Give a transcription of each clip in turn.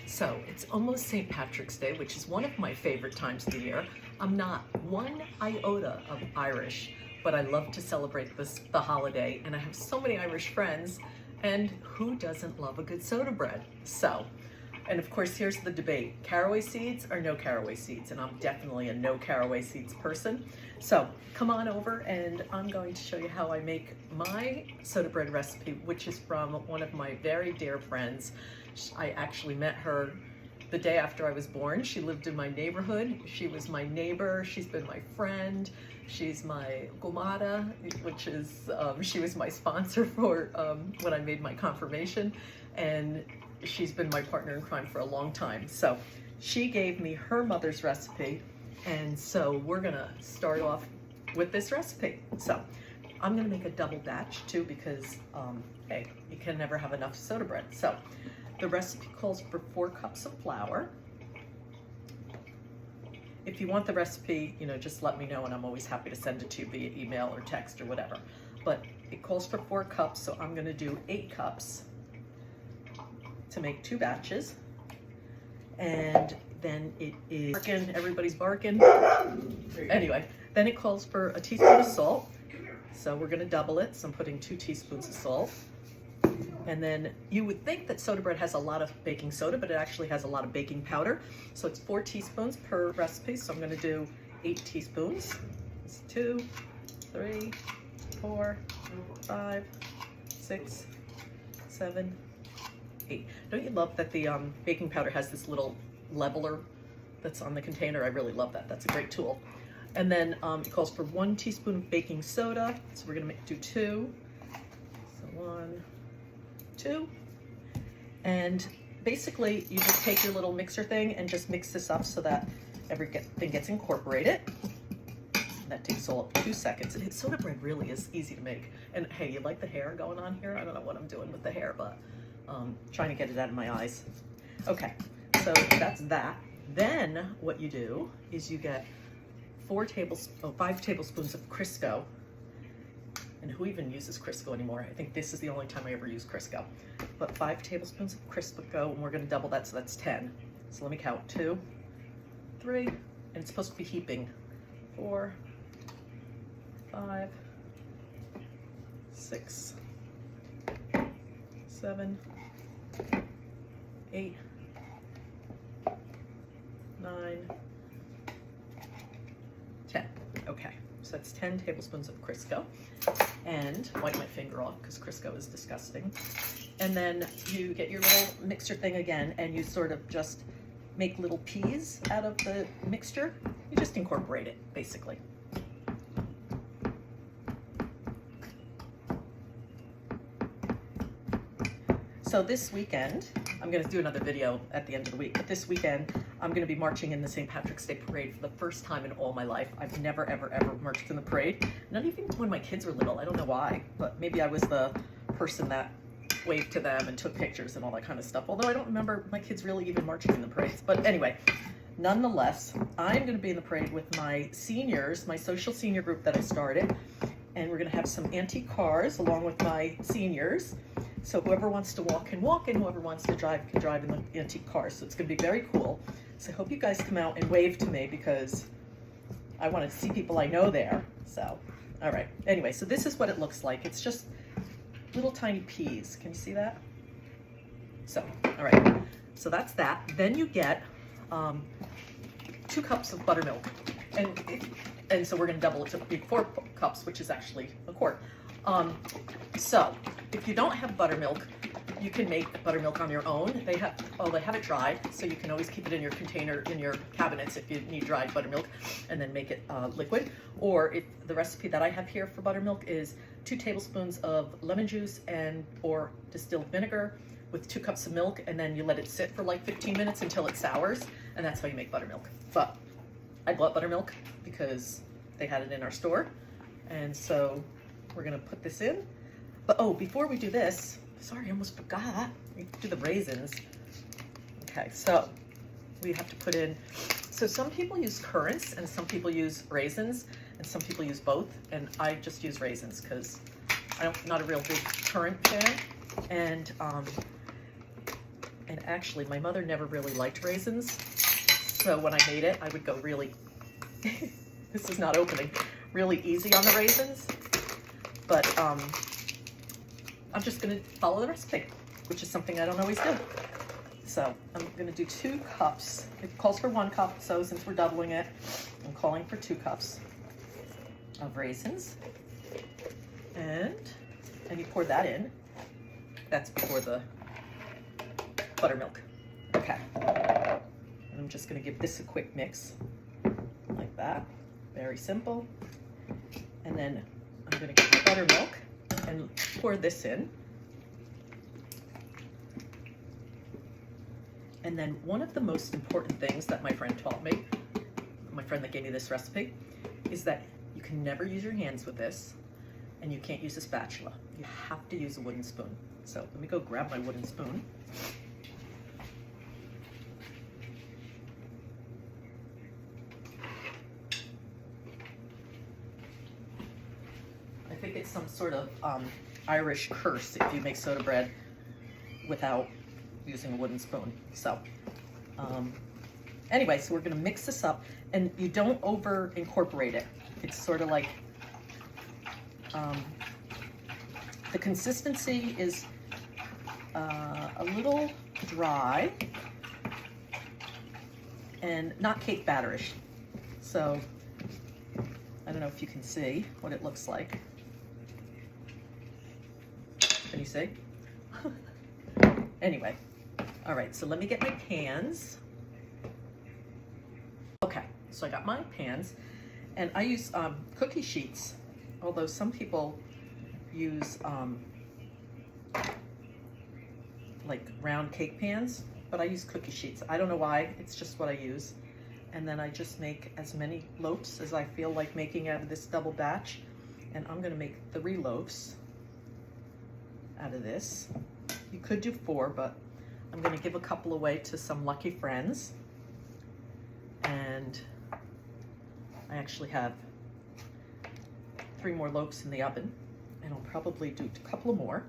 So it's almost St. Patrick's Day, which is one of my favorite times of the year. I'm not one iota of Irish, but I love to celebrate the holiday, and I have so many Irish friends, and who doesn't love a good soda bread? So, and of course, here's the debate: caraway seeds or no caraway seeds? And I'm definitely a no caraway seeds person. So come on over and I'm going to show you how I make my soda bread recipe, which is from one of my very dear friends. I actually met her the day after I was born. She lived in my neighborhood. She was my neighbor. She's been my friend. She's my gumara, which is, she was my sponsor for when I made my confirmation. And she's been my partner in crime for a long time. So she gave me her mother's recipe. And so we're gonna start off with this recipe. So I'm gonna make a double batch too, because hey, you can never have enough soda bread. So the recipe calls for 4 cups of flour. If you want the recipe, just let me know and I'm always happy to send it to you via email or text or whatever. But it calls for 4 cups, so I'm gonna do 8 cups to make 2 batches. And then it is barking, everybody's barking. Anyway, then it calls for a teaspoon of salt. So we're gonna double it. So I'm putting 2 teaspoons of salt. And then you would think that soda bread has a lot of baking soda, but it actually has a lot of baking powder. So it's 4 teaspoons per recipe. So I'm gonna do 8 teaspoons. It's 2, 3, 4, 5, 6, 7, 8. Don't you love that the baking powder has this little leveler that's on the container? I really love that. That's a great tool. And then it calls for 1 teaspoon of baking soda. So we're gonna do 2. So 1, 2. And basically you just take your little mixer thing and just mix this up so that everything gets incorporated. That takes all of 2 seconds. And soda bread really is easy to make. And hey, you like the hair going on here? I don't know what I'm doing with the hair, but trying to get it out of my eyes. Okay, so that's that. Then what you do is you get 5 tablespoons of Crisco. And who even uses Crisco anymore? I think this is the only time I ever use Crisco. But 5 tablespoons of Crisco, and we're gonna double that, so that's 10. So let me count: 2, 3, and it's supposed to be heaping. 4, 5, 6, 7, 8, 9, 10. Okay, so that's 10 tablespoons of Crisco. And wipe my finger off because Crisco is disgusting. And then you get your little mixer thing again, and you sort of just make little peas out of the mixture. You just incorporate it, basically. So this weekend, I'm gonna do another video at the end of the week, but this weekend, I'm gonna be marching in the St. Patrick's Day parade for the first time in all my life. I've never, ever, ever marched in the parade. Not even when my kids were little. I don't know why, but maybe I was the person that waved to them and took pictures and all that kind of stuff. Although I don't remember my kids really even marching in the parades. But anyway, nonetheless, I'm gonna be in the parade with my seniors, my social senior group that I started. And we're gonna have some antique cars along with my seniors. So whoever wants to walk can walk, and whoever wants to drive can drive in the antique cars. So it's gonna be very cool. So I hope you guys come out and wave to me because I want to see people I know there. So, all right. Anyway, so this is what it looks like. It's just little tiny peas. Can you see that? So, all right. So that's that. Then you get 2 cups of buttermilk. And so we're gonna double it to be 4 cups, which is actually a quart. So if you don't have buttermilk, you can make buttermilk on your own. They have it dried, so you can always keep it in your container, in your cabinets if you need dried buttermilk, and then make it liquid. Or if the recipe that I have here for buttermilk is 2 tablespoons of lemon juice or distilled vinegar with 2 cups of milk, and then you let it sit for like 15 minutes until it sours, and that's how you make buttermilk. But I bought buttermilk because they had it in our store, and so we're gonna put this in. But oh, before we do this, sorry, I almost forgot. We do the raisins. Okay, so we have to put in, so some people use currants and some people use raisins and some people use both. And I just use raisins because I'm not a real big currant fan. And And actually, my mother never really liked raisins. So when I made it, I would go really, this is not opening, really easy on the raisins. But I'm just gonna follow the recipe, which is something I don't always do. So I'm gonna do 2 cups. It calls for 1 cup, so since we're doubling it, I'm calling for 2 cups of raisins. And you pour that in. That's before the buttermilk. Okay. And I'm just gonna give this a quick mix, like that. Very simple. And then I'm gonna get my buttermilk and pour this in. And then one of the most important things that my friend taught me, my friend that gave me this recipe, is that you can never use your hands with this, and you can't use a spatula. You have to use a wooden spoon. So let me go grab my wooden spoon. I think it's some sort of Irish curse if you make soda bread without using a wooden spoon. So anyway, so we're gonna mix this up, and you don't over incorporate it. It's sort of like, the consistency is a little dry and not cake batterish. So I don't know if you can see what it looks like. Can you see? Anyway, all right, so let me get my pans. Okay, so I got my pans, and I use cookie sheets, although some people use like round cake pans, but I use cookie sheets. I don't know why, it's just what I use. And then I just make as many loaves as I feel like making out of this double batch. And I'm gonna make 3 loaves out of this. You could do 4, but I'm gonna give a couple away to some lucky friends. And I actually have 3 more loaves in the oven, and I'll probably do a couple more.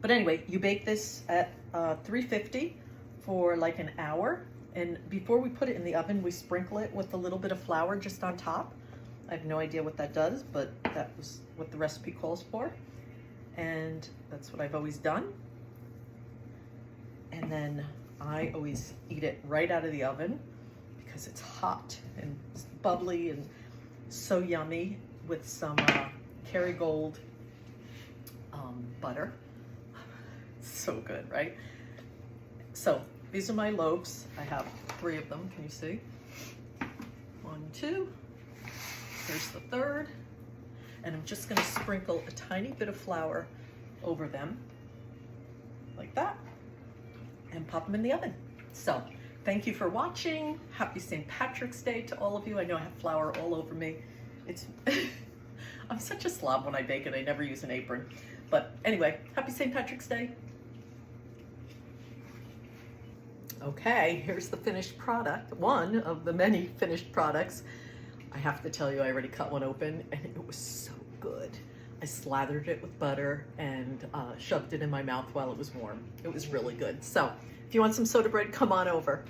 But anyway, you bake this at 350 for like an hour. And before we put it in the oven, we sprinkle it with a little bit of flour just on top. I have no idea what that does, but that was what the recipe calls for. And that's what I've always done. And then I always eat it right out of the oven because it's hot and it's bubbly and so yummy with some Kerrygold butter. So good, right? So these are my loaves. I have 3 of them. Can you see? 1, 2. Here's the 3rd. And I'm just gonna sprinkle a tiny bit of flour over them, like that, and pop them in the oven. So thank you for watching. Happy St. Patrick's Day to all of you. I know I have flour all over me. It's I'm such a slob when I bake it. I never use an apron. But anyway, happy St. Patrick's Day. Okay, here's the finished product, one of the many finished products. I have to tell you, I already cut one open, and it was so good. I slathered it with butter and shoved it in my mouth while it was warm. It was really good. So if you want some soda bread, come on over.